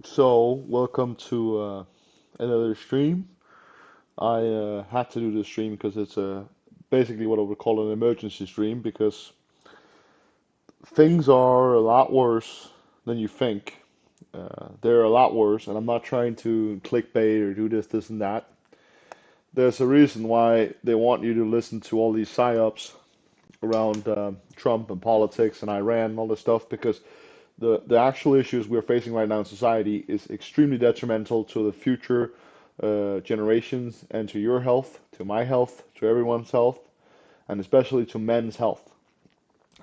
So, welcome to another stream. I had to do this stream because it's basically what I would call an emergency stream because things are a lot worse than you think. They're a lot worse, and I'm not trying to clickbait or do this, and that. There's a reason why they want you to listen to all these psyops around Trump and politics and Iran and all this stuff because the actual issues we're facing right now in society is extremely detrimental to the future generations and to your health, to my health, to everyone's health, and especially to men's health.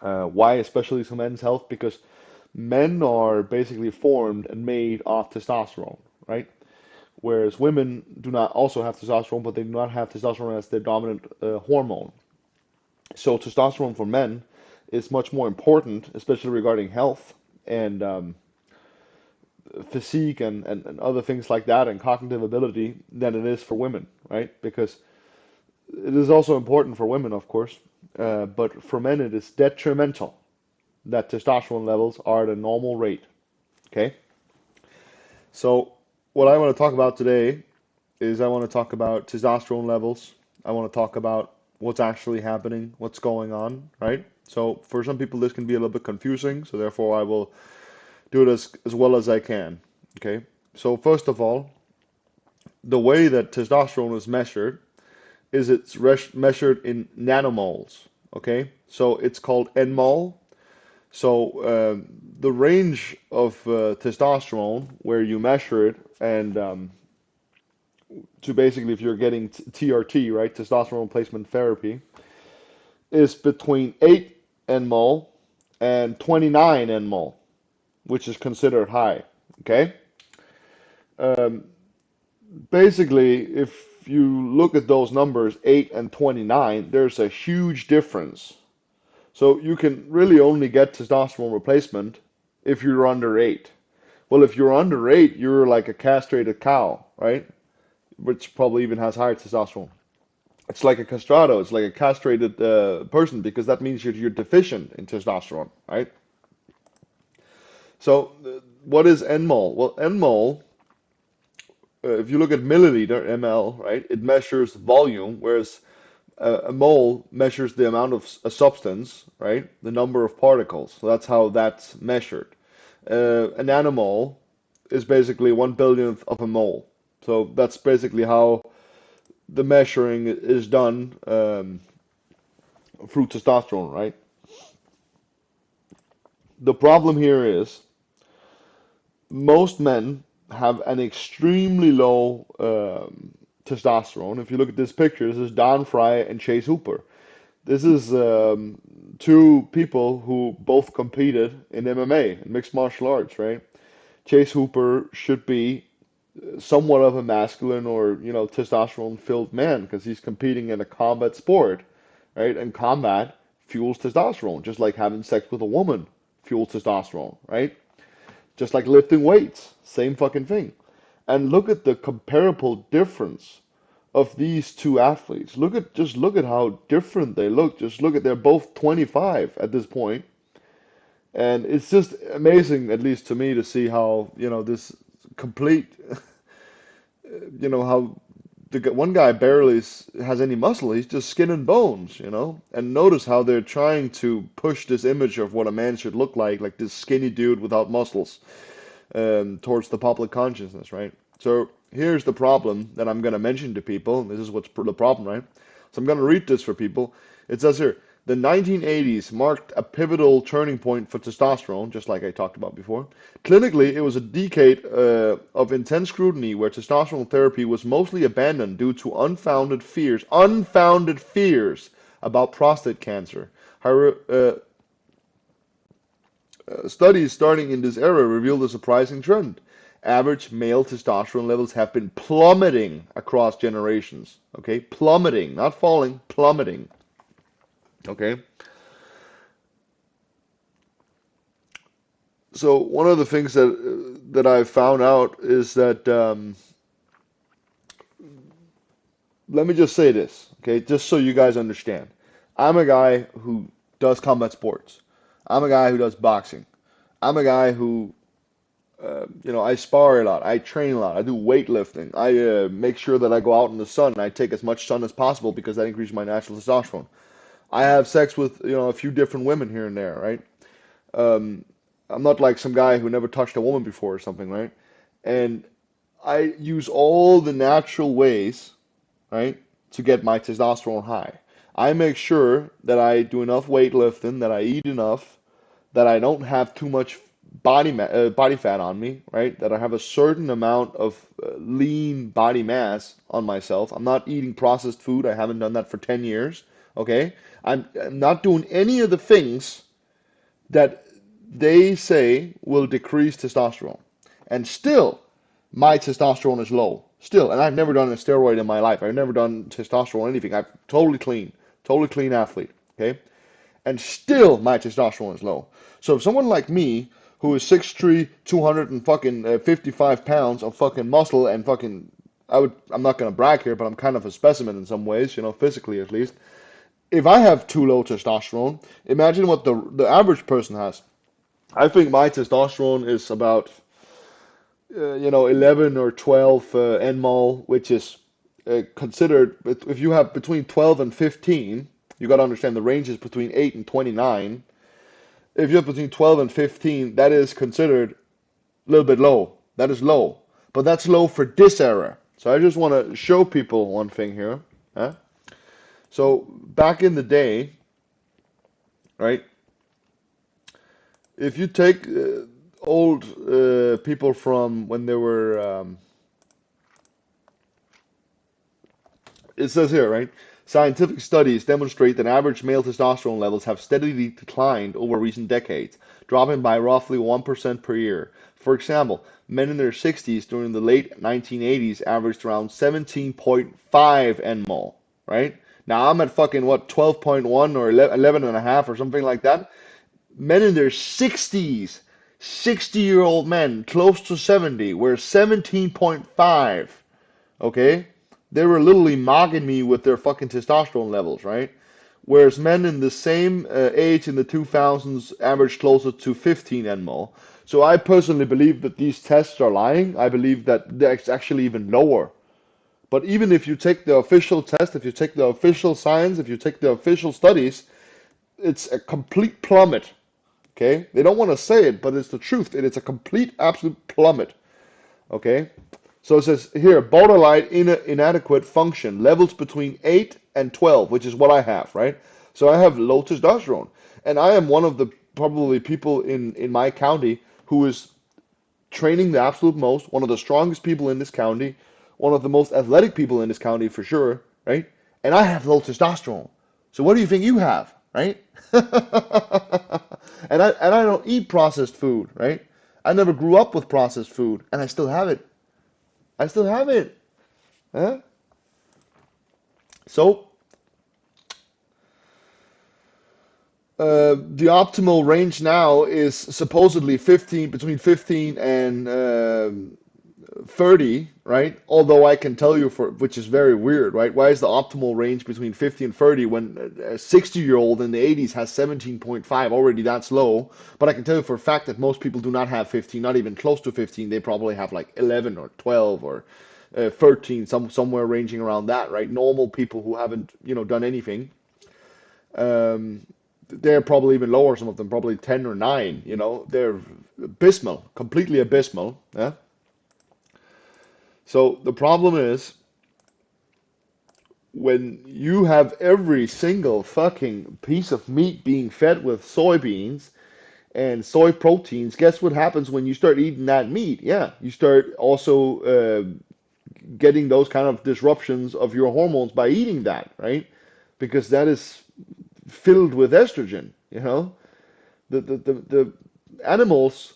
Why especially to men's health? Because men are basically formed and made of testosterone, right? Whereas women do not also have testosterone, but they do not have testosterone as their dominant hormone. So testosterone for men is much more important, especially regarding health and physique and other things like that and cognitive ability than it is for women, right? Because it is also important for women, of course, but for men it is detrimental that testosterone levels are at a normal rate. Okay? So, what I want to talk about today is I want to talk about testosterone levels. I want to talk about what's actually happening, what's going on, right? So, for some people, this can be a little bit confusing, so therefore, I will do it as well as I can. Okay? So, first of all, the way that testosterone is measured is measured in nanomoles. Okay, so it's called nmol. So the range of testosterone where you measure it, and to basically if you're getting TRT, right, testosterone replacement therapy, is between 8 nmol and 29 nmol, which is considered high. Okay, um, basically if you look at those numbers, 8 and 29, there's a huge difference. So you can really only get testosterone replacement if you're under 8. Well, if you're under 8, you're like a castrated cow, right? Which probably even has higher testosterone. It's like a castrato. It's like a castrated person because that means you're deficient in testosterone, right? So what is nmol? Well, nmol, if you look at milliliter, ml, right, it measures volume, whereas a mole measures the amount of a substance, right? The number of particles. So that's how that's measured. A nanomole is basically 1 billionth of a mole. So that's basically how the measuring is done through testosterone, right? The problem here is most men have an extremely low testosterone. If you look at this picture, this is Don Fry and Chase Hooper. This is two people who both competed in MMA, in mixed martial arts, right? Chase Hooper should be somewhat of a masculine or, testosterone-filled man because he's competing in a combat sport, right? And combat fuels testosterone, just like having sex with a woman fuels testosterone, right? Just like lifting weights, same fucking thing. And look at the comparable difference of these two athletes. Look at how different they look. Just look at they're both 25 at this point, and it's just amazing, at least to me, to see how this complete, how one guy barely has any muscle. He's just skin and bones, And notice how they're trying to push this image of what a man should look like this skinny dude without muscles, towards the public consciousness, right? So here's the problem that I'm going to mention to people. This is what's the problem, right? So I'm going to read this for people. It says here, the 1980s marked a pivotal turning point for testosterone, just like I talked about before. Clinically, it was a decade of intense scrutiny where testosterone therapy was mostly abandoned due to unfounded fears about prostate cancer. However, studies starting in this era revealed a surprising trend. Average male testosterone levels have been plummeting across generations. Okay, plummeting, not falling, plummeting. Okay, so one of the things that I found out is that let me just say this, okay, just so you guys understand. I'm a guy who does combat sports. I'm a guy who does boxing. I'm a guy who I spar a lot. I train a lot. I do weightlifting. I make sure that I go out in the sun. I take as much sun as possible because that increases my natural testosterone. I have sex with, a few different women here and there, right? Um, I'm not like some guy who never touched a woman before or something, right? And I use all the natural ways, right, to get my testosterone high. I make sure that I do enough weightlifting, that I eat enough, that I don't have too much body fat on me, right? That I have a certain amount of lean body mass on myself. I'm not eating processed food. I haven't done that for 10 years, okay? I'm not doing any of the things that they say will decrease testosterone. And still, my testosterone is low. Still, and I've never done a steroid in my life. I've never done testosterone or anything. I'm totally clean athlete. Okay, and still my testosterone is low. So if someone like me, who is 6'3", 200 and fucking 55 pounds of fucking muscle and fucking, I'm not gonna brag here, but I'm kind of a specimen in some ways, physically at least. If I have too low testosterone, imagine what the average person has. I think my testosterone is about 11 or 12 nmol, which is considered, if you have between 12 and 15, you got to understand the range is between 8 and 29. If you have between 12 and 15, that is considered a little bit low. That is low. But that's low for this era. So I just want to show people one thing here. Huh? So back in the day, right, if you take old people from when they were it says here, right? Scientific studies demonstrate that average male testosterone levels have steadily declined over recent decades, dropping by roughly 1% per year. For example, men in their 60s during the late 1980s averaged around 17.5 nmol, right? Now I'm at fucking what, 12.1 or 11 and a half or something like that. Men in their 60s, 60-year-old men, close to 70, were 17.5. Okay? They were literally mocking me with their fucking testosterone levels, right? Whereas men in the same age in the 2000s averaged closer to 15 nmol. So I personally believe that these tests are lying. I believe that it's actually even lower. But even if you take the official test, if you take the official science, if you take the official studies, it's a complete plummet. Okay? They don't want to say it, but it's the truth. It's a complete, absolute plummet. Okay? So it says here, borderline inadequate function, levels between 8 and 12, which is what I have, right? So I have low testosterone. And I am one of the probably people in my county who is training the absolute most, one of the strongest people in this county, one of the most athletic people in this county for sure, right? And I have low testosterone. So what do you think you have, right? And I don't eat processed food, right? I never grew up with processed food, and I still have it. I still have it. Huh? So, the optimal range now is supposedly 15, between 15 and 30, right? Although I can tell you which is very weird, right? Why is the optimal range between 50 and 30 when a 60-year-old in the 80s has 17.5, already that's low. But I can tell you for a fact that most people do not have 15, not even close to 15. They probably have like 11 or 12 or 13, somewhere ranging around that, right? Normal people who haven't, done anything. Um, they're probably even lower, some of them probably 10 or 9, they're abysmal, completely abysmal. Yeah. So the problem is when you have every single fucking piece of meat being fed with soybeans and soy proteins, guess what happens when you start eating that meat? Yeah, you start also getting those kind of disruptions of your hormones by eating that, right? Because that is filled with estrogen, The animals,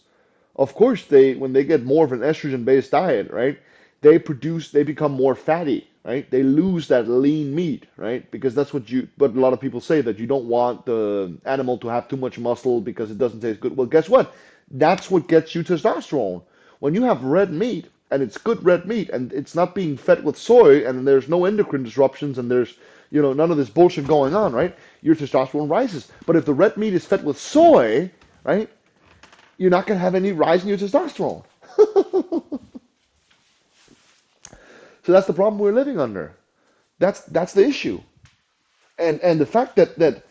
of course, when they get more of an estrogen-based diet, right? They become more fatty, right? They lose that lean meat, right? Because that's but a lot of people say that you don't want the animal to have too much muscle because it doesn't taste good. Well, guess what? That's what gets you testosterone. When you have red meat, and it's good red meat, and it's not being fed with soy, and there's no endocrine disruptions, and there's, none of this bullshit going on, right? Your testosterone rises. But if the red meat is fed with soy, right, you're not going to have any rise in your testosterone. So that's the problem we're living under. That's the issue. And the fact that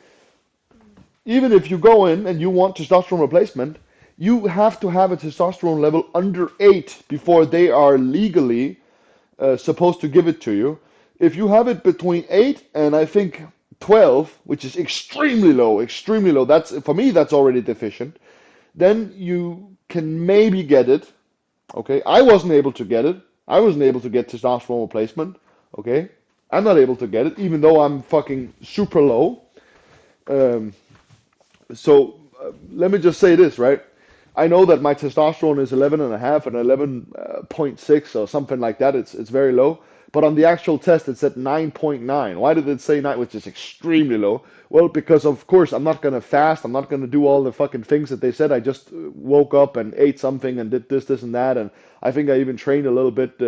even if you go in and you want testosterone replacement, you have to have a testosterone level under 8 before they are legally supposed to give it to you. If you have it between 8 and I think 12, which is extremely low, that's for me that's already deficient, then you can maybe get it. Okay, I wasn't able to get it. I wasn't able to get testosterone replacement. Okay, I'm not able to get it, even though I'm fucking super low. Um, so let me just say this, right? I know that my testosterone is 11 and a half and 11.6 or something like that. It's very low. But on the actual test, it's at 9.9. Why did it say 9, which is extremely low? Well, because of course I'm not gonna fast. I'm not gonna do all the fucking things that they said. I just woke up and ate something and did this, and that, and I think I even trained a little bit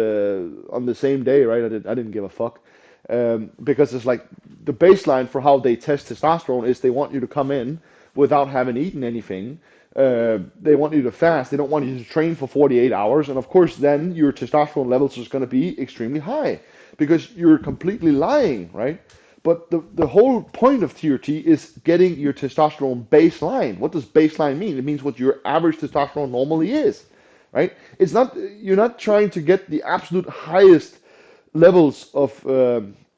on the same day, right? I didn't give a fuck. Because it's like the baseline for how they test testosterone is they want you to come in without having eaten anything. They want you to fast. They don't want you to train for 48 hours. And of course, then your testosterone levels is going to be extremely high because you're completely lying, right? But the whole point of TRT is getting your testosterone baseline. What does baseline mean? It means what your average testosterone normally is, right? It's not, you're not trying to get the absolute highest levels of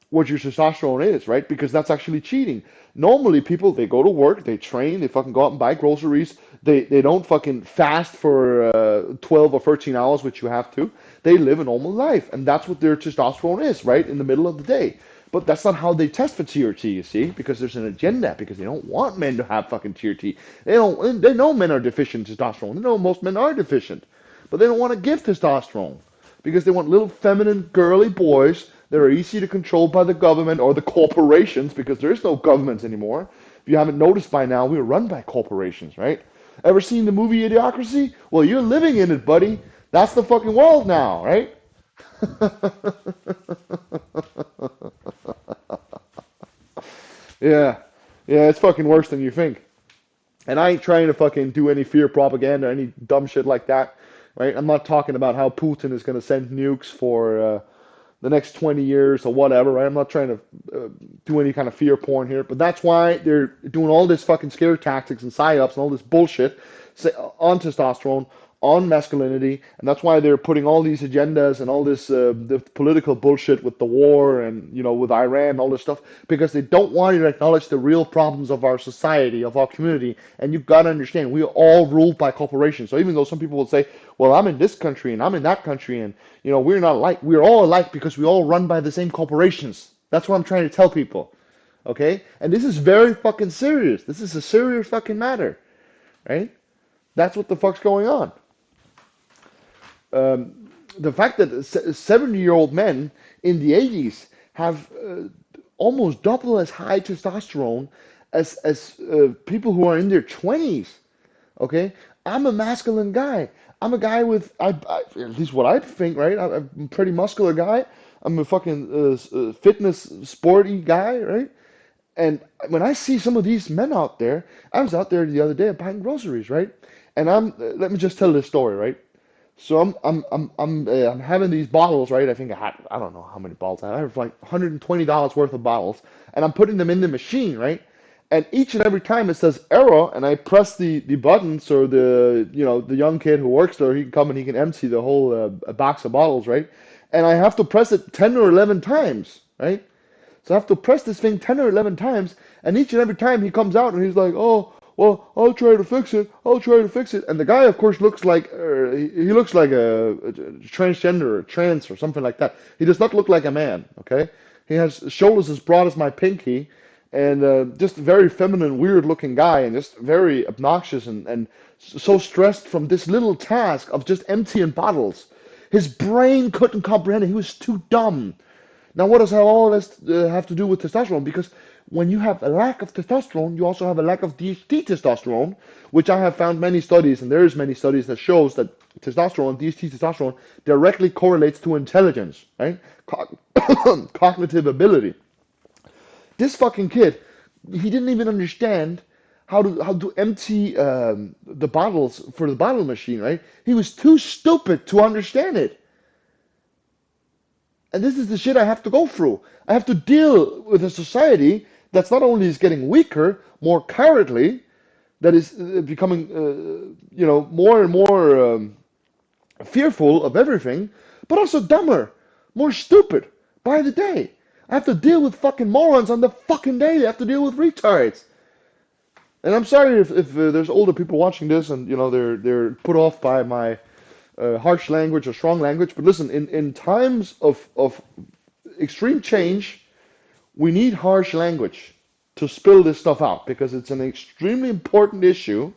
what your testosterone is, right? Because that's actually cheating. Normally, people they go to work, they train, they fucking go out and buy groceries. They don't fucking fast for 12 or 13 hours, which you have to. They live a normal life, and that's what their testosterone is, right? In the middle of the day. But that's not how they test for TRT, you see, because there's an agenda, because they don't want men to have fucking TRT. They know men are deficient in testosterone. They know most men are deficient, but they don't want to give testosterone because they want little feminine girly boys that are easy to control by the government or the corporations, because there is no governments anymore. If you haven't noticed by now, we're run by corporations, right? Ever seen the movie Idiocracy? Well, you're living in it, buddy. That's the fucking world now, right? Yeah. Yeah, it's fucking worse than you think. And I ain't trying to fucking do any fear propaganda or any dumb shit like that, right? I'm not talking about how Putin is going to send nukes for the next 20 years or whatever, right? I'm not trying to do any kind of fear porn here, but that's why they're doing all this fucking scare tactics and psyops and all this bullshit on testosterone, on masculinity, and that's why they're putting all these agendas and all this the political bullshit with the war and with Iran and all this stuff because they don't want you to acknowledge the real problems of our society, of our community. And you've got to understand, we are all ruled by corporations. So even though some people will say, well, I'm in this country and I'm in that country and we're not alike, we're all alike because we all run by the same corporations. That's what I'm trying to tell people. Okay? And this is very fucking serious. This is a serious fucking matter. Right? That's what the fuck's going on. The fact that 70-year-old men in the 80s have almost double as high testosterone as people who are in their 20s. Okay, I'm a masculine guy. I'm a guy with at least what I think, right? I'm a pretty muscular guy. I'm a fucking fitness sporty guy, right? And when I see some of these men out there, I was out there the other day buying groceries, right? And let me just tell this story, right? So I'm having these bottles, right? I think I don't know how many bottles I have like $120 worth of bottles, and I'm putting them in the machine, right? And each and every time it says error, and I press the button so the young kid who works there, he can come and he can empty the whole box of bottles, right? And I have to press it 10 or 11 times, right? So I have to press this thing 10 or 11 times, and each and every time he comes out and he's like, oh, well, I'll try to fix it. I'll try to fix it. And the guy, of course, looks like he looks like a transgender or trans or something like that. He does not look like a man, okay? He has shoulders as broad as my pinky, and just a very feminine, weird-looking guy, and just very obnoxious and so stressed from this little task of just emptying bottles. His brain couldn't comprehend it. He was too dumb. Now, what does all this have to do with testosterone? Because when you have a lack of testosterone, you also have a lack of DHT testosterone, which I have found many studies, and there's many studies that shows that testosterone, DHT testosterone, directly correlates to intelligence, right? Cognitive ability. This fucking kid, he didn't even understand how to empty the bottles for the bottle machine, right? He was too stupid to understand it. And this is the shit I have to go through. I have to deal with a society that's not only is getting weaker, more cowardly, that is becoming, more and more fearful of everything, but also dumber, more stupid by the day. I have to deal with fucking morons on the fucking day. I have to deal with retards. And I'm sorry if there's older people watching this and they're put off by my harsh language or strong language. But listen, in times of extreme change, we need harsh language to spill this stuff out because it's an extremely important issue.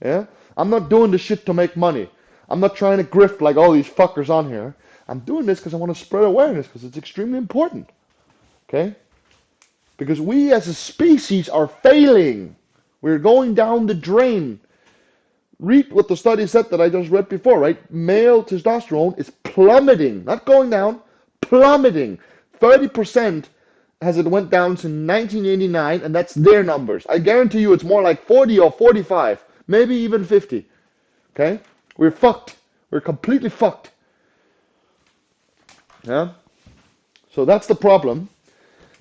Yeah, I'm not doing this shit to make money. I'm not trying to grift like all these fuckers on here. I'm doing this because I want to spread awareness because it's extremely important. Okay? Because we as a species are failing. We're going down the drain. Read what the study said that I just read before, right? Male testosterone is plummeting, not going down, plummeting. 30% as it went down to 1989, and that's their numbers. I guarantee you it's more like 40 or 45, maybe even 50. Okay? We're fucked. We're completely fucked. Yeah? So that's the problem.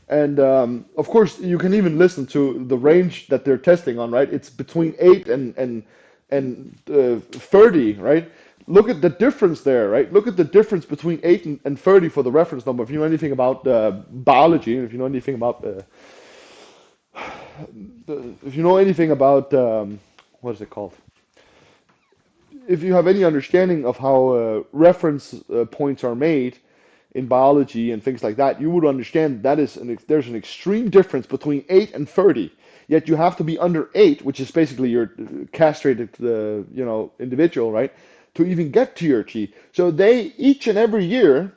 And of course, you can even listen to the range that they're testing on, right? It's between 8 and 30, right? Look at the difference there, right? Look at the difference between 8 and 30 for the reference number. If you know anything about biology, if you know anything about if you know anything about what is it called? If you have any understanding of how reference points are made in biology and things like that, you would understand that there's an extreme difference between 8 and 30. Yet you have to be under 8, which is basically your castrated, individual, right, to even get TRT. So they each and every year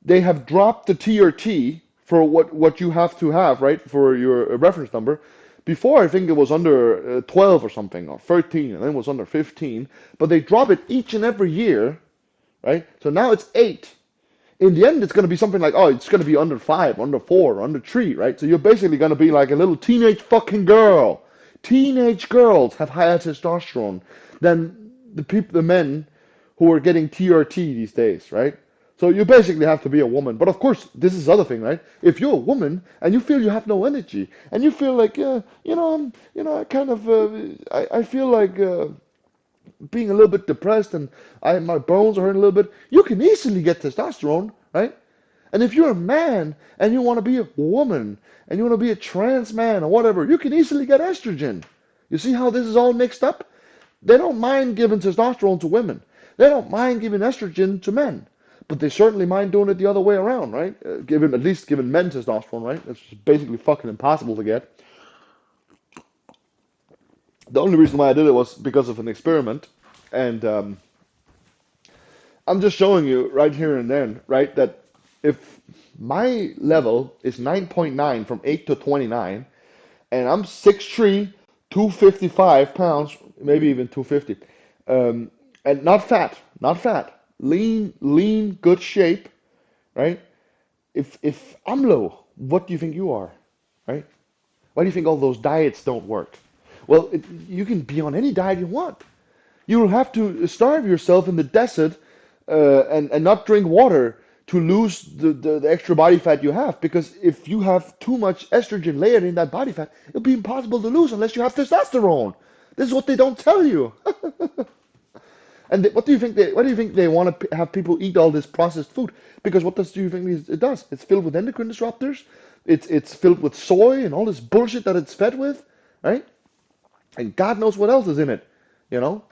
they have dropped the TRT for what you have to have, right, for your reference number. Before, I think it was under 12 or something, or 13, and then it was under 15. But they drop it each and every year, right? So now it's 8. In the end, it's going to be something like, oh, it's going to be under 5, under 4, under 3, right? So you're basically going to be like a little teenage fucking girl. Teenage girls have higher testosterone than the men who are getting TRT these days, right? So you basically have to be a woman. But of course, this is the other thing, right? If you're a woman and you feel you have no energy and you feel like, I kind of, I feel like being a little bit depressed and my bones are hurting a little bit, you can easily get testosterone, right? And if you're a man and you want to be a woman and you want to be a trans man or whatever, you can easily get estrogen. You see how this is all mixed up? They don't mind giving testosterone to women. They don't mind giving estrogen to men. But they certainly mind doing it the other way around, right? At least giving men testosterone, right? It's basically fucking impossible to get. The only reason why I did it was because of an experiment. And I'm just showing you right here and then, right, that if my level is 9.9 from 8 to 29, and I'm 6'3", 255 pounds, maybe even 250, and not fat, lean, good shape, right? If I'm low, what do you think you are, right? Why do you think all those diets don't work? Well, you can be on any diet you want. You will have to starve yourself in the desert and not drink water to lose the extra body fat you have. Because if you have too much estrogen layered in that body fat, it'll be impossible to lose unless you have testosterone. This is what they don't tell you. And what do you think they want to have people eat all this processed food? Because do you think it does? It's filled with endocrine disruptors. It's filled with soy and all this bullshit that it's fed with, right? And God knows what else is in it, you know?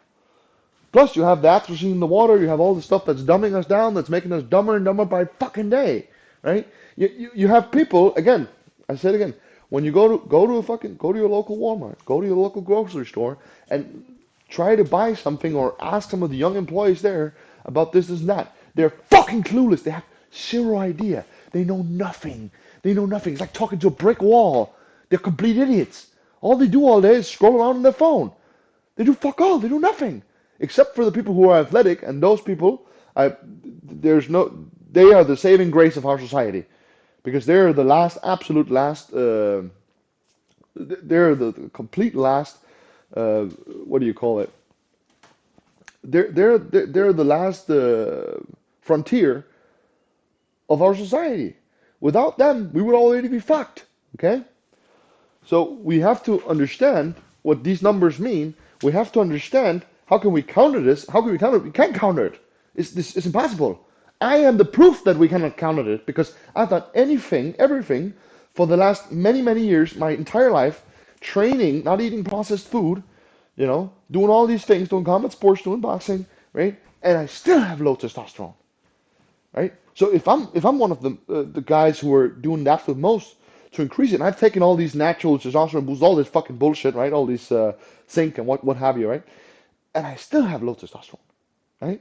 Plus, you have the atrazine in the water. You have all the stuff that's dumbing us down, that's making us dumber and dumber by fucking day, right? You have people, again, I said again, when you go to your local Walmart, go to your local grocery store, and try to buy something or ask some of the young employees there about this and that. They're fucking clueless. They have zero idea. They know nothing. They know nothing. It's like talking to a brick wall. They're complete idiots. All they do all day is scroll around on their phone. They do fuck all. They do nothing. Except for the people who are athletic, and those people, they are the saving grace of our society. Because they're the absolute last They're the complete last, what do you call it? They're the last frontier of our society. Without them, we would already be fucked. Okay? So we have to understand what these numbers mean. We have to understand how can we counter this? How can we counter it? We can't counter it. It's impossible. I am the proof that we cannot counter it because I've done anything, everything, for the last many, many years, my entire life, training, not eating processed food, doing all these things, doing combat sports, doing boxing, right? And I still have low testosterone, right? So if I'm one of the guys who are doing that the most to increase it, and I've taken all these natural testosterone boosts, all this fucking bullshit, right? All these zinc and what have you, right? And I still have low testosterone, right?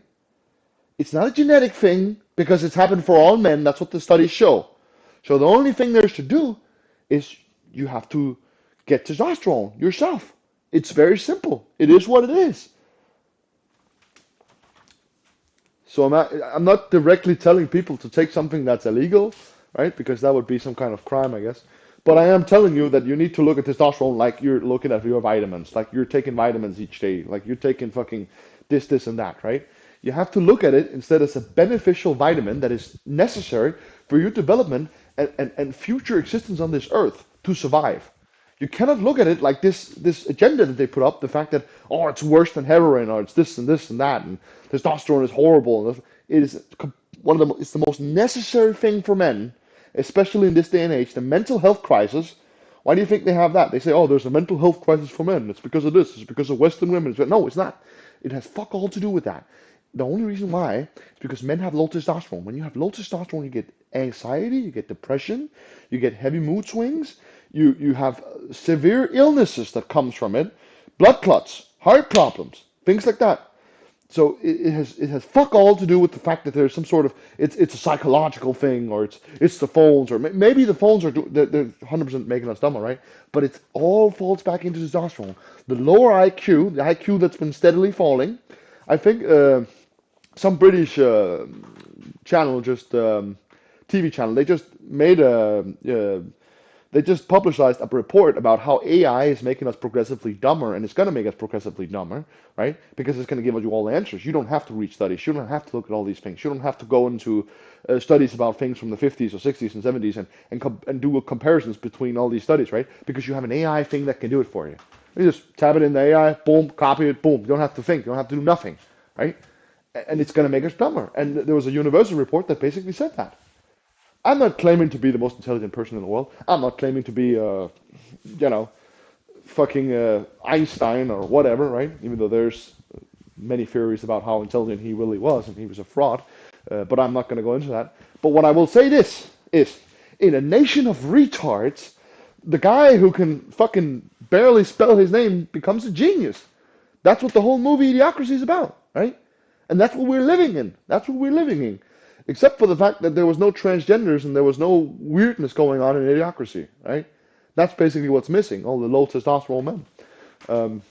It's not a genetic thing because it's happened for all men. That's what the studies show. So the only thing there's to do is you have to get testosterone yourself. It's very simple. It is what it is. So I'm not directly telling people to take something that's illegal, right? Because that would be some kind of crime, I guess. But I am telling you that you need to look at testosterone like you're looking at your vitamins, like you're taking vitamins each day, like you're taking fucking this, and that, right? You have to look at it instead as a beneficial vitamin that is necessary for your development and future existence on this earth to survive. You cannot look at it like this agenda that they put up, the fact that, oh, it's worse than heroin, or it's this and that, and testosterone is horrible. And it is it's the most necessary thing for men, especially in this day and age, the mental health crisis. Why do you think they have that? They say, oh, there's a mental health crisis for men. It's because of this. It's because of Western women. No, it's not. It has fuck all to do with that. The only reason why is because men have low testosterone. When you have low testosterone, you get anxiety, you get depression, you get heavy mood swings, you have severe illnesses that comes from it, blood clots, heart problems, things like that. So it has fuck all to do with the fact that there's some sort of it's a psychological thing, or it's the phones, or maybe the phones they're 100% making us dumber, right? But it all falls back into testosterone. The lower IQ, the IQ that's been steadily falling. I think some British channel, just TV channel, they just publicized a report about how AI is making us progressively dumber, and it's going to make us progressively dumber, right? Because it's going to give you all the answers. You don't have to read studies. You don't have to look at all these things. You don't have to go into studies about things from the 50s or 60s and 70s and do comparisons between all these studies, right? Because you have an AI thing that can do it for you. You just tab it in the AI, boom, copy it, boom. You don't have to think. You don't have to do nothing, right? And it's going to make us dumber. And there was a university report that basically said that. I'm not claiming to be the most intelligent person in the world. I'm not claiming to be, fucking Einstein or whatever, right? Even though there's many theories about how intelligent he really was and he was a fraud. But I'm not going to go into that. But what I will say this is, in a nation of retards, the guy who can fucking barely spell his name becomes a genius. That's what the whole movie Idiocracy is about, right? And that's what we're living in. That's what we're living in. Except for the fact that there was no transgenders and there was no weirdness going on in Idiocracy, right? That's basically what's missing, all the low testosterone men. Um,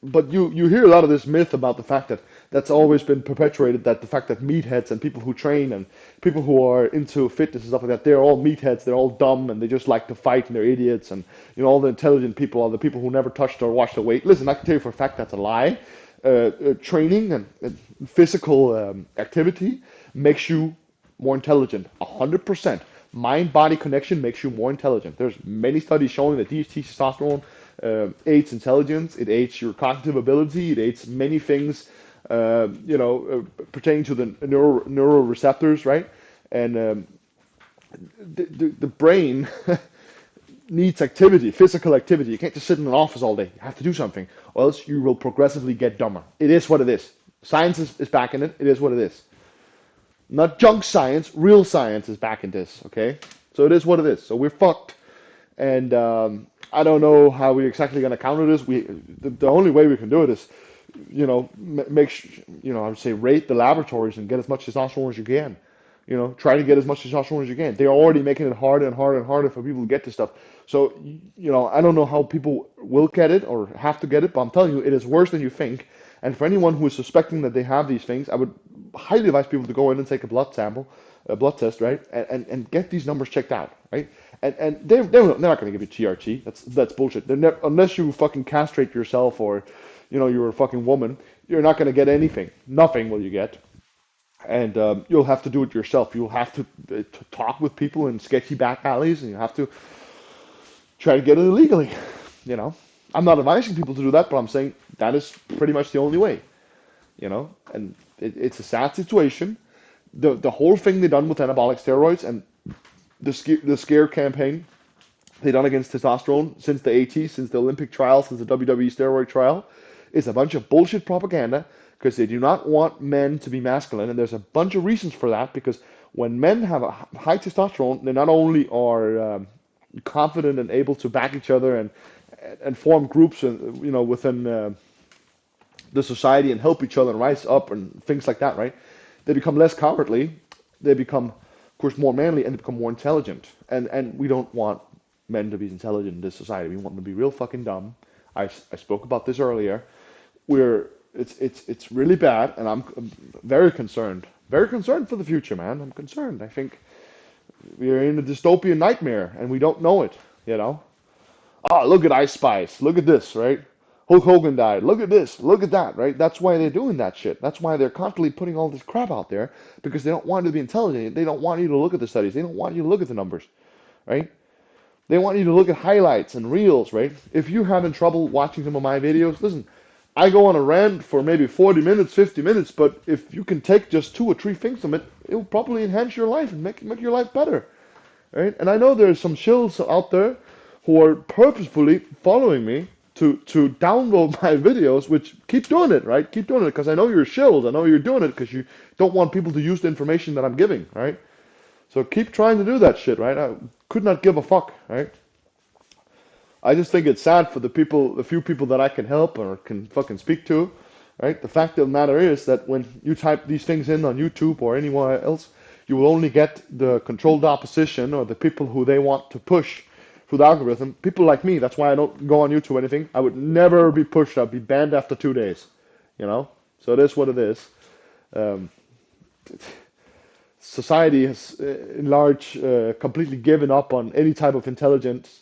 but you hear a lot of this myth about the fact that that's always been perpetuated, that the fact that meatheads and people who train and people who are into fitness and stuff like that, they're all meatheads, they're all dumb, and they just like to fight and they're idiots, and all the intelligent people are the people who never touched or washed their weight. Listen, I can tell you for a fact that's a lie. Training and physical activity makes you more intelligent, 100%. Mind-body connection makes you more intelligent. There's many studies showing that DHT testosterone aids intelligence, it aids your cognitive ability, it aids many things, pertaining to the neuroreceptors, right? And the brain needs activity, physical activity. You can't just sit in an office all day. You have to do something, or else you will progressively get dumber. It is what it is. Science is backing it. It is what it is. Not junk science, real science is backing this, okay? So it is what it is. So we're fucked. And I don't know how we're exactly going to counter this. The only way we can do it is, I would say rate the laboratories and get as much testosterone as you can. Try to get as much testosterone as you can. They're already making it harder and harder and harder for people to get this stuff. So, I don't know how people will get it or have to get it, but I'm telling you, it is worse than you think. And for anyone who is suspecting that they have these things, I would highly advise people to go in and take a blood sample, a blood test, right? And get these numbers checked out, right? And they're not going to give you TRT. That's bullshit. They're never, unless you fucking castrate yourself or, you're a fucking woman, you're not going to get anything. Nothing will you get. And you'll have to do it yourself. You'll have to talk with people in sketchy back alleys, and you have to try to get it illegally. You know, I'm not advising people to do that, but I'm saying that is pretty much the only way. And it's a sad situation. The whole thing they done with anabolic steroids and the scare campaign they done against testosterone since the 80s, since the Olympic trial, since the WWE steroid trial, is a bunch of bullshit propaganda because they do not want men to be masculine. And there's a bunch of reasons for that because when men have a high testosterone, they not only are confident and able to back each other and form groups and within the society and help each other and rise up and things like that, right? They become less cowardly. They become, of course, more manly and they become more intelligent. And we don't want men to be intelligent in this society. We want them to be real fucking dumb. I spoke about this earlier. It's really bad, and I'm very concerned. Very concerned for the future, man. I'm concerned. I think we are in a dystopian nightmare, and we don't know it. Oh, look at Ice Spice. Look at this, right? Hulk Hogan died. Look at this. Look at that, right? That's why they're doing that shit. That's why they're constantly putting all this crap out there because they don't want you to be intelligent. They don't want you to look at the studies. They don't want you to look at the numbers, right? They want you to look at highlights and reels, right? If you're having trouble watching some of my videos, listen, I go on a rant for maybe 40 minutes, 50 minutes, but if you can take just 2 or 3 things from it, it will probably enhance your life and make your life better, right? And I know there's some shills out there who are purposefully following me to download my videos, which keep doing it, right? Keep doing it because I know you're shilled. I know you're doing it because you don't want people to use the information that I'm giving, right? So keep trying to do that shit, right? I could not give a fuck, right? I just think it's sad for the few people that I can help or can fucking speak to, right? The fact of the matter is that when you type these things in on YouTube or anywhere else, you will only get the controlled opposition or the people who they want to push through the algorithm. People like me, that's why I don't go on YouTube or anything. I would never be pushed. I'd be banned after 2 days, So it is what it is. Um, Society has, in large, completely given up on any type of intelligence.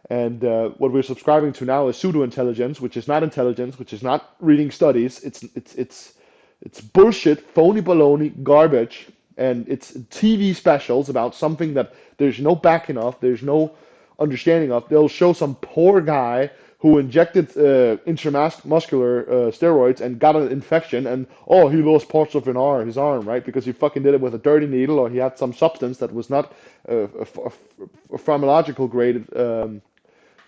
And what we're subscribing to now is pseudo-intelligence, which is not intelligence, which is not reading studies. It's bullshit, phony baloney, garbage, and it's TV specials about something that there's no backing of, there's no understanding of. They'll show some poor guy who injected intramuscular steroids and got an infection, and oh, he lost parts of his arm, right? Because he fucking did it with a dirty needle, or he had some substance that was not a pharmacological grade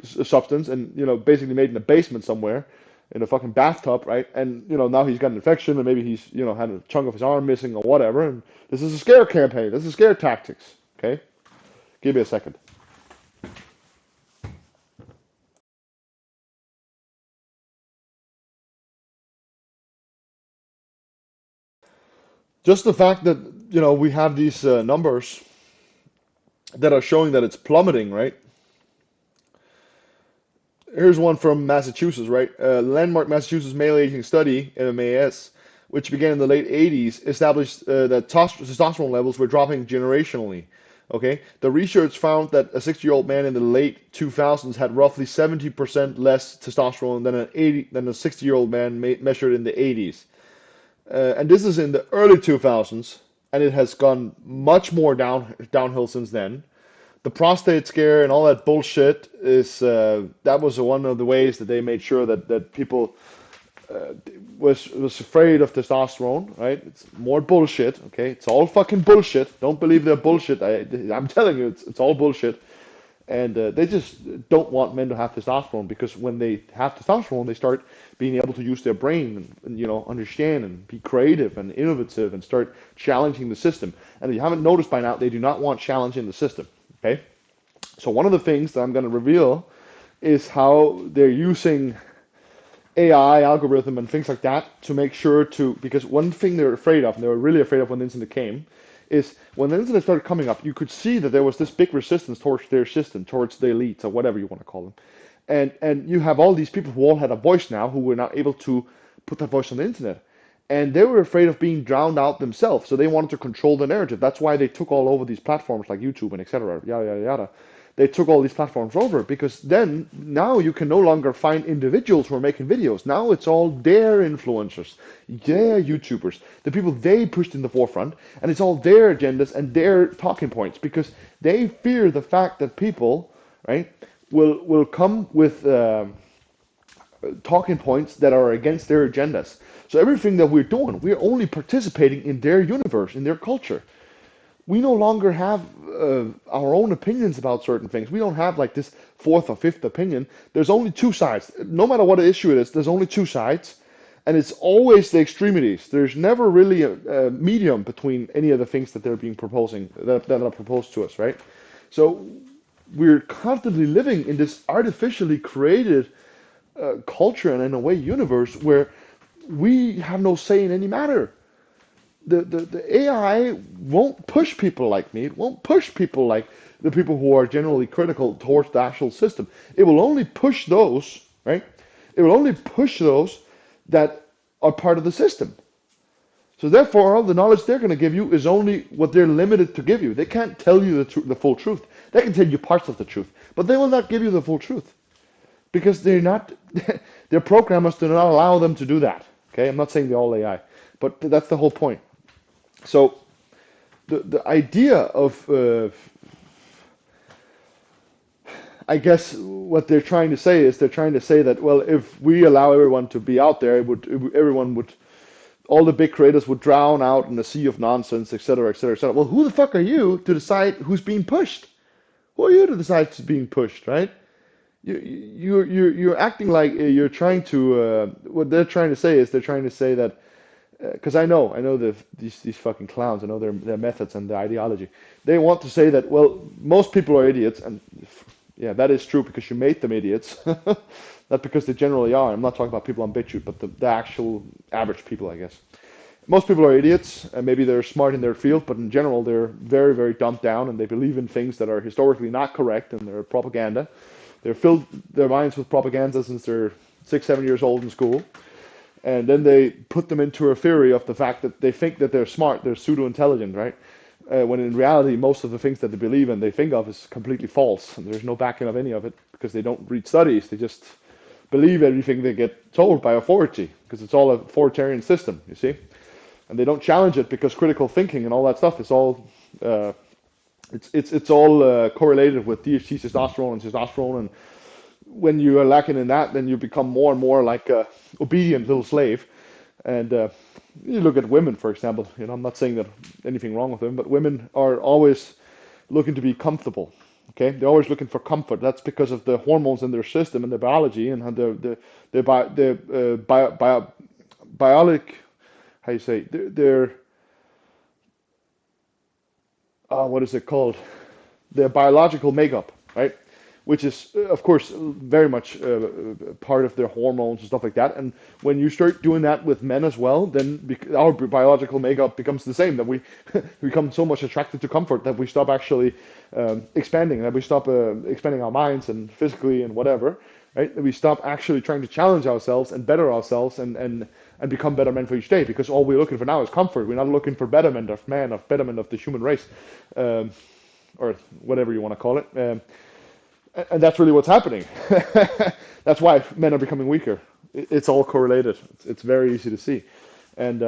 substance, and basically made in a basement somewhere, in a fucking bathtub, right? And now he's got an infection, and maybe he's had a chunk of his arm missing or whatever. And this is a scare campaign. This is scare tactics. Okay, give me a second. Just the fact that we have these numbers that are showing that it's plummeting, right? Here's one from Massachusetts, right? Landmark Massachusetts male aging study, MMAS, which began in the late 80s, established that testosterone levels were dropping generationally. Okay, the research found that a 60-year-old man in the late 2000s had roughly 70% less testosterone than a 60-year-old man measured in the 80s. And this is in the early 2000s, and it has gone much more downhill since then. The prostate scare and all that bullshit is that was one of the ways that they made sure that people was afraid of testosterone, right? It's more bullshit, okay? It's all fucking bullshit. Don't believe they're bullshit. I'm telling you, it's all bullshit. And they just don't want men to have testosterone because when they have testosterone, they start being able to use their brain and understand and be creative and innovative and start challenging the system. And if you haven't noticed by now, they do not want challenging the system. Okay, so one of the things that I'm going to reveal is how they're using AI algorithm and things like that to make sure because one thing they're afraid of, and they were really afraid of when the internet came, is when the internet started coming up, you could see that there was this big resistance towards their system, towards the elites or whatever you want to call them, and you have all these people who all had a voice now who were not able to put that voice on the internet. And they were afraid of being drowned out themselves, so they wanted to control the narrative. That's why they took all over these platforms like YouTube and etc. Yada yada yada, they took all these platforms over, because then now you can no longer find individuals who are making videos. Now it's all their influencers, their YouTubers, the people they pushed in the forefront, and it's all their agendas and their talking points, because they fear the fact that people, right, will come with talking points that are against their agendas. So everything that we're doing, we're only participating in their universe, in their culture. We no longer have our own opinions about certain things. We don't have like this fourth or fifth opinion. There's only two sides. No matter what issue it is, there's only two sides. And it's always the extremities. There's never really a medium between any of the things that they're being proposing, that are proposed to us, right? So we're constantly living in this artificially created culture and in a way universe where we have no say in any matter. The AI won't push people like me. It won't push people like the people who are generally critical towards the actual system. It will only push those, right? It will only push those that are part of the system. So therefore, all the knowledge they're going to give you is only what they're limited to give you. They can't tell you the full truth. They can tell you parts of the truth, but they will not give you the full truth, because they're not. Their programmers do not allow them to do that. Okay, I'm not saying they're all AI, but that's the whole point. So the idea of I guess what they're trying to say is, they're trying to say that, well, if we allow everyone to be out there, everyone would, all the big creators would drown out in a sea of nonsense, etc., etc., etc. Well, who the fuck are you to decide who's being pushed? Who are you to decide who's being pushed, right? You're acting like you're trying to. What they're trying to say is, they're trying to say that, because I know these fucking clowns. I know their methods and their ideology. They want to say that, well, most people are idiots, and yeah, that is true because you made them idiots, not because they generally are. I'm not talking about people on BitChute, but the actual average people, I guess. Most people are idiots, and maybe they're smart in their field, but in general, they're very, very dumbed down, and they believe in things that are historically not correct, and they're propaganda. They're filled their minds with propaganda since they're 6, 7 years old in school. And then they put them into a theory of the fact that they think that they're smart, they're pseudo-intelligent, right? When in reality, most of the things that they believe and they think of is completely false. And there's no backing of any of it, because they don't read studies. They just believe everything they get told by authority, because it's all an authoritarian system, you see? And they don't challenge it, because critical thinking and all that stuff is all it's all correlated with DHT testosterone and testosterone, and when you are lacking in that, then you become more and more like a obedient little slave. And you look at women, for example. I'm not saying that anything wrong with them, but women are always looking to be comfortable. Okay, they're always looking for comfort. That's because of the hormones in their system and their biology, and how biologic, how you say, their what is it called? Their biological makeup, right? Which is, of course, very much part of their hormones and stuff like that. And when you start doing that with men as well, then our biological makeup becomes the same. That we become so much attracted to comfort that we stop actually expanding, that we stop expanding our minds and physically and whatever, right? That we stop actually trying to challenge ourselves and better ourselves and become better men for each day, because all we're looking for now is comfort. We're not looking for betterment of man, of betterment of the human race, or whatever you want to call it. And that's really what's happening. That's why men are becoming weaker. It's all correlated. It's very easy to see. And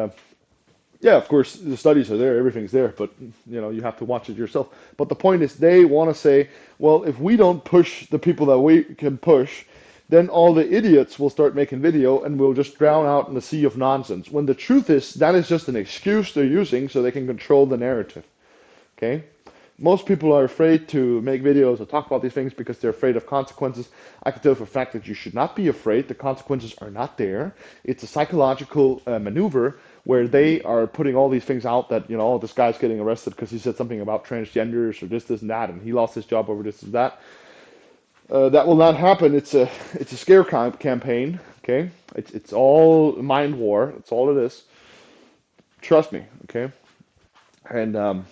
yeah, of course, the studies are there. Everything's there. But, you have to watch it yourself. But the point is, they want to say, well, if we don't push the people that we can push, then all the idiots will start making video and we'll just drown out in a sea of nonsense. When the truth is, that is just an excuse they're using so they can control the narrative. Okay? Most people are afraid to make videos or talk about these things because they're afraid of consequences. I can tell you for a fact that you should not be afraid. The consequences are not there. It's a psychological maneuver where they are putting all these things out that, oh, this guy's getting arrested because he said something about transgenders or this, and that, and he lost his job over this and that. That will not happen. It's a scare campaign. Okay, it's all mind war. It's all it is. Trust me. Okay, and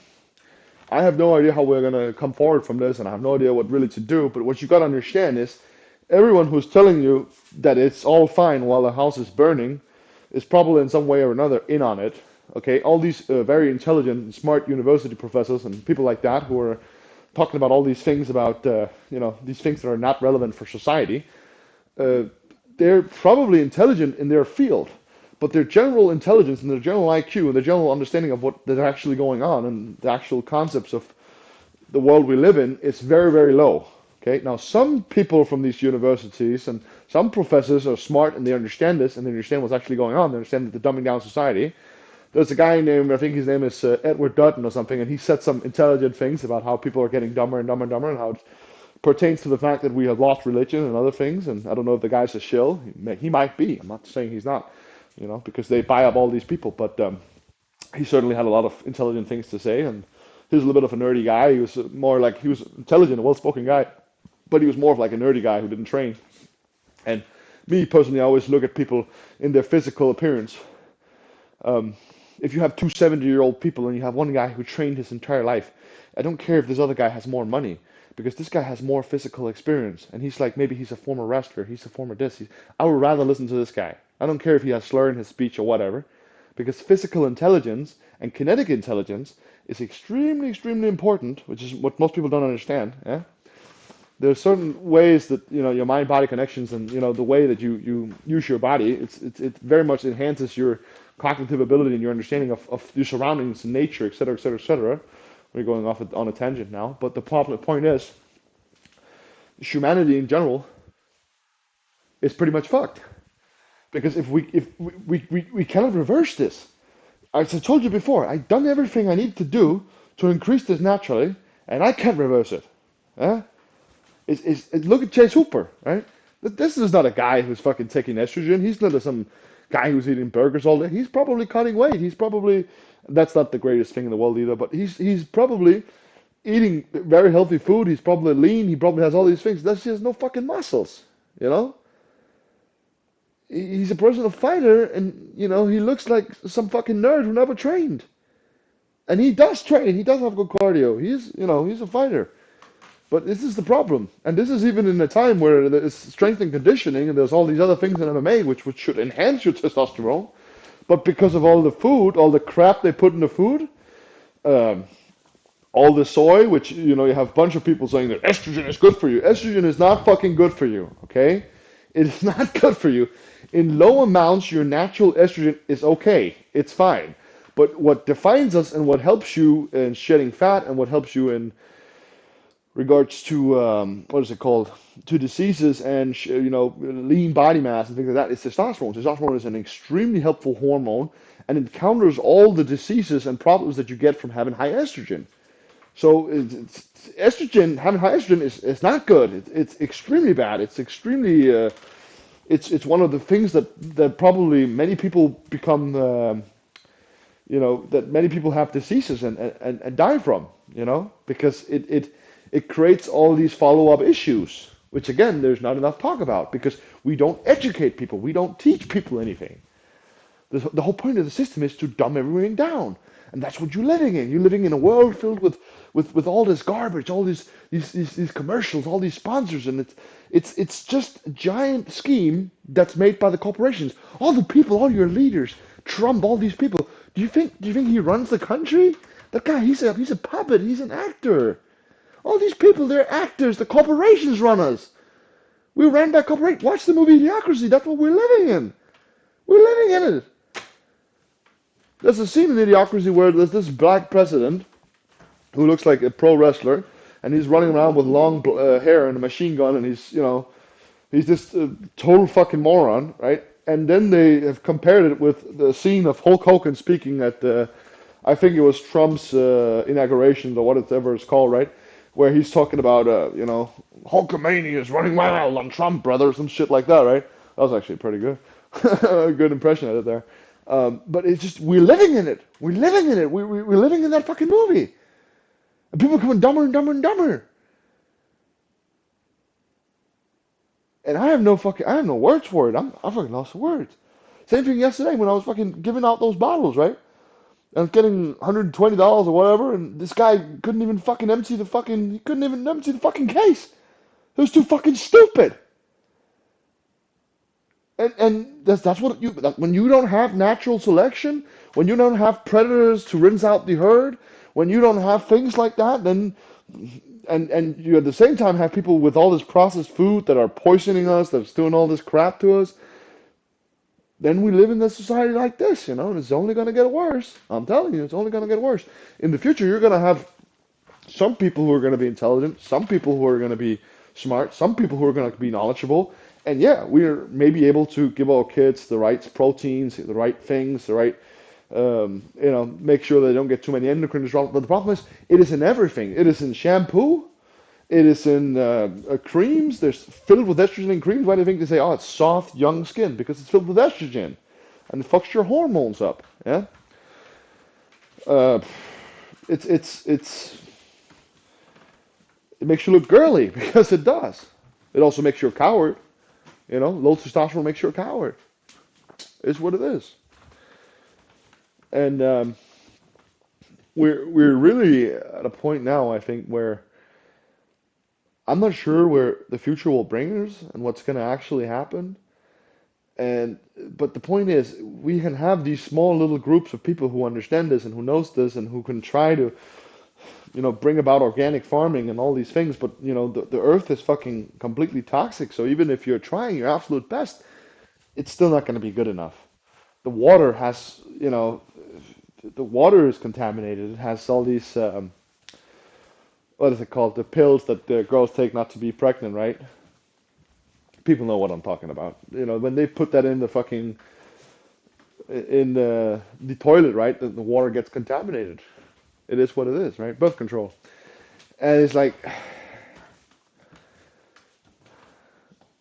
I have no idea how we're going to come forward from this, and I have no idea what really to do. But what you got to understand is, everyone who's telling you that it's all fine while the house is burning is probably in some way or another in on it. Okay, all these very intelligent, smart university professors and people like that who are talking about all these things about these things that are not relevant for society. Uh, they're probably intelligent in their field, but their general intelligence and their general IQ and their general understanding of what is actually going on and the actual concepts of the world we live in is very, very low. Okay, now some people from these universities and some professors are smart and they understand this and they understand what's actually going on. They understand the dumbing down society. There's a guy named, I think his name is Edward Dutton or something, and he said some intelligent things about how people are getting dumber and dumber and dumber and how it pertains to the fact that we have lost religion and other things. And I don't know if the guy's a shill. He might be. I'm not saying he's not, because they buy up all these people. But he certainly had a lot of intelligent things to say. And he was a little bit of a nerdy guy. He was more like, he was intelligent, a well-spoken guy, but he was more of like a nerdy guy who didn't train. And me personally, I always look at people in their physical appearance. If you have two 70-year-old people and you have one guy who trained his entire life, I don't care if this other guy has more money because this guy has more physical experience and he's like, maybe he's a former wrestler, he's a former this. I would rather listen to this guy. I don't care if he has slur in his speech or whatever, because physical intelligence and kinetic intelligence is extremely, extremely important, which is what most people don't understand. Yeah, there's certain ways that your mind-body connections and the way that you use your body. It very much enhances your cognitive ability and your understanding of your surroundings and nature, etc., etc., etc. We're going off on a tangent now, but the point is, humanity in general is pretty much fucked because if we cannot reverse this. As I told you before, I've done everything I need to do to increase this naturally, and I can't reverse it. Yeah? Look at Chase Hooper, right? This is not a guy who's fucking taking estrogen. He's not some guy who's eating burgers all day. He's probably cutting weight. He's probably, that's not the greatest thing in the world either, but he's probably eating very healthy food. He's probably lean. He probably has all these things. He has no fucking muscles, you know? He's a personal fighter, and he looks like some fucking nerd who never trained. And he does train. He does have good cardio. He's a fighter. But this is the problem, and this is even in a time where there's strength and conditioning, and there's all these other things in MMA which should enhance your testosterone. But because of all the food, all the crap they put in the food, um, all the soy, which you have a bunch of people saying that estrogen is good for you. Estrogen is not fucking good for you. Okay, it is not good for you. In low amounts, your natural estrogen is okay. It's fine. But what defines us and what helps you in shedding fat and what helps you in regards to what is it called, to diseases and lean body mass and things like that is testosterone. Testosterone is an extremely helpful hormone, and it counters all the diseases and problems that you get from having high estrogen. So estrogen, having high estrogen is not good. It's extremely bad. It's extremely it's one of the things that probably many people become that many people have diseases and die from, because it creates all these follow-up issues, which again, there's not enough talk about because we don't educate people. We don't teach people anything. The whole point of the system is to dumb everything down. And that's what you're living in. You're living in a world filled with all this garbage, all these commercials, all these sponsors, and it's just a giant scheme that's made by the corporations. All the people, all your leaders, Trump, all these people. Do you think he runs the country? That guy, he's a puppet. He's an actor. All these people, they're actors. The corporations run us. We ran that corporation. Watch the movie Idiocracy. That's what we're living in. We're living in it. There's a scene in Idiocracy where there's this black president who looks like a pro wrestler, and he's running around with long hair and a machine gun, and he's this total fucking moron, right? And then they have compared it with the scene of Hulk Hogan speaking at I think it was Trump's inauguration or whatever it's called, right? Where he's talking about, Hulkamania is running wild on Trump, brother, some shit like that, right? That was actually pretty good. A good impression of it there. But it's just, we're living in it. We're living in it. We're living in that fucking movie. And people are becoming dumber and dumber and dumber. And I have no words for it. I fucking lost the words. Same thing yesterday when I was fucking giving out those bottles, right? And I was getting $120 or whatever, and this guy couldn't even fucking empty the fucking case. It was too fucking stupid. And that's what when you don't have natural selection, when you don't have predators to rinse out the herd, when you don't have things like that, then and you at the same time have people with all this processed food that are poisoning us, that's doing all this crap to us. Then we live in a society like this, and it's only going to get worse. I'm telling you, it's only going to get worse. In the future, you're going to have some people who are going to be intelligent, some people who are going to be smart, some people who are going to be knowledgeable. And yeah, we're maybe able to give our kids the right proteins, the right things, the right, make sure they don't get too many endocrine disruptors. But the problem is, it is in everything. It is in shampoo. It is in creams. There's filled with estrogen in creams. Why do you think they say, oh, it's soft, young skin? Because it's filled with estrogen, and it fucks your hormones up. Yeah. Uh, it's it makes you look girly because it does. It also makes you a coward. Low testosterone makes you a coward. It's what it is. And we're really at a point now, I think, where I'm not sure where the future will bring us and what's going to actually happen. And but the point is, we can have these small little groups of people who understand this and who knows this and who can try to, bring about organic farming and all these things. But the earth is fucking completely toxic. So even if you're trying your absolute best, it's still not going to be good enough. The water has, the water is contaminated. It has all these, what is it called? The pills that the girls take not to be pregnant, right? People know what I'm talking about. When they put that in the fucking in the toilet, right? The water gets contaminated. It is what it is, right? Birth control. And it's like,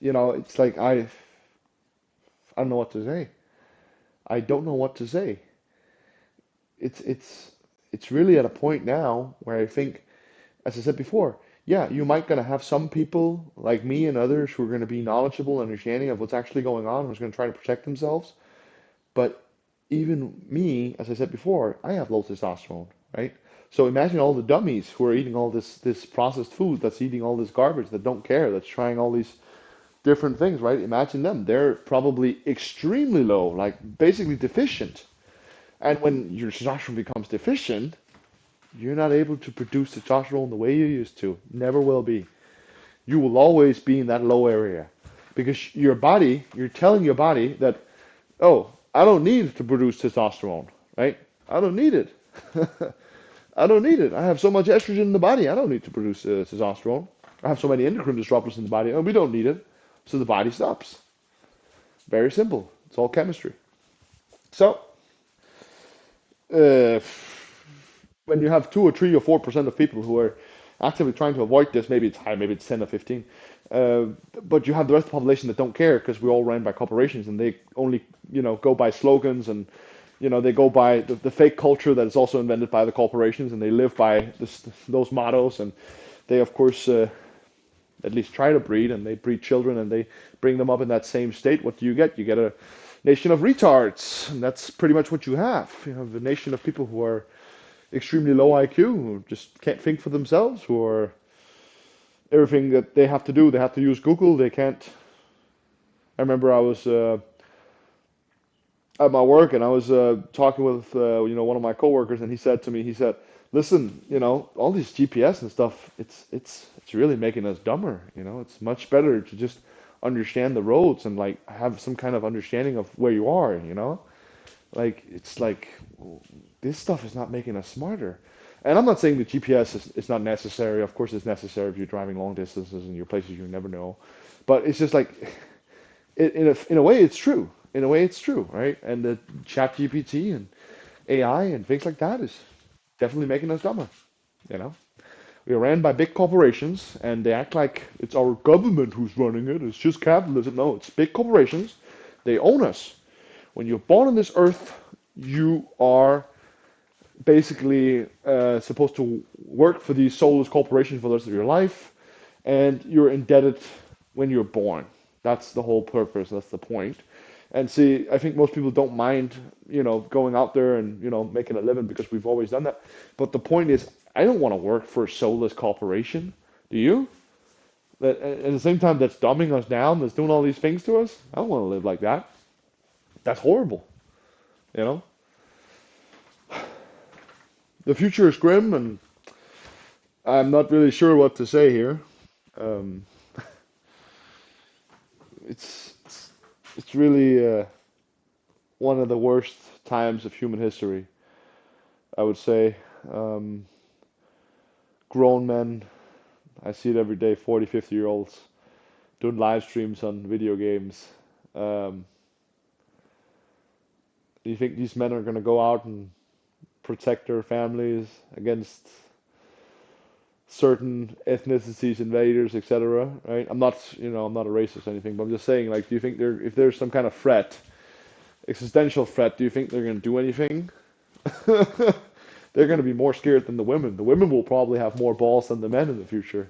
it's like I don't know what to say. I don't know what to say. It's it's it's really at a point now where I think, as I said before, yeah, you might gonna have some people like me and others who are gonna be knowledgeable and understanding of what's actually going on, who's gonna try to protect themselves. But even me, as I said before, I have low testosterone, right? So imagine all the dummies who are eating all this processed food, that's eating all this garbage, that don't care, that's trying all these different things, right? Imagine them. They're probably extremely low, like basically deficient. And when your testosterone becomes deficient, you're not able to produce testosterone the way you used to. Never will be. You will always be in that low area because you're telling your body that, oh, I don't need to produce testosterone, right? I don't need it. I don't need it. I have so much estrogen in the body. I don't need to produce testosterone. I have so many endocrine disruptors in the body. Oh, we don't need it. So the body stops. Very simple. It's all chemistry. So, uh, when you have 2 or 3 or 4% of people who are actively trying to avoid this, maybe it's high, maybe it's 10 or 15, uh, but you have the rest of the population that don't care because we're all ran by corporations and they only, go by slogans and, they go by the fake culture that is also invented by the corporations and they live by those mottos and they, of course, at least try to breed and they breed children and they bring them up in that same state. What do you get? You get a nation of retards, and that's pretty much what you have. You have a nation of people who are extremely low IQ, who just can't think for themselves, who are everything that they have to do, they have to use Google. They can't. I remember I was at my work and I was talking with one of my coworkers, and he said to me, he said, "Listen, all these GPS and stuff, it's really making us dumber. It's much better to just understand the roads and like have some kind of understanding of where you are. Like it's like this stuff is not making us smarter." And I'm not saying the GPS is not necessary. Of course, it's necessary if you're driving long distances and you're places you never know. But it's just like, in a way, it's true. In a way, it's true, right? And the Chat GPT and AI and things like that is definitely making us dumber. You know, we are ran by big corporations, and they act like it's our government who's running it. It's just capitalism. No, it's big corporations. They own us. When you're born on this earth, you are basically supposed to work for these soulless corporations for the rest of your life, and you're indebted when you're born. That's the whole purpose. That's the point. And see, I think most people don't mind, going out there and making a living because we've always done that. But the point is, I don't want to work for a soulless corporation. Do you? That at the same time that's dumbing us down, that's doing all these things to us. I don't want to live like that. That's horrible. You know. The future is grim, and I'm not really sure what to say here. Um, it's it's really one of the worst times of human history, I would say. Um, Grown men, I see it every day, 40, 50 year olds doing live streams on video games. Um, do you think these men are going to go out and protect their families against certain ethnicities, invaders, etc.? Right? I'm not, I'm not a racist or anything, but I'm just saying, like, do you think if there's some kind of threat, existential threat, do you think they're going to do anything? They're going to be more scared than the women. The women will probably have more balls than the men in the future.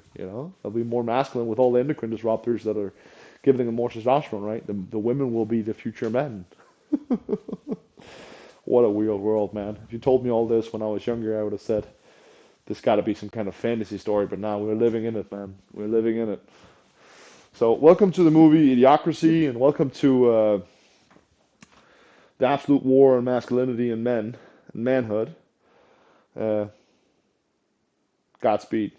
They'll be more masculine with all the endocrine disruptors that are giving them more testosterone, right? The women will be the future men. What a weird world, man. If you told me all this when I was younger, I would have said this got to be some kind of fantasy story, but now we're living in it, man. We're living in it. So, welcome to the movie Idiocracy, and welcome to the absolute war on masculinity and men and manhood. Uh, Godspeed.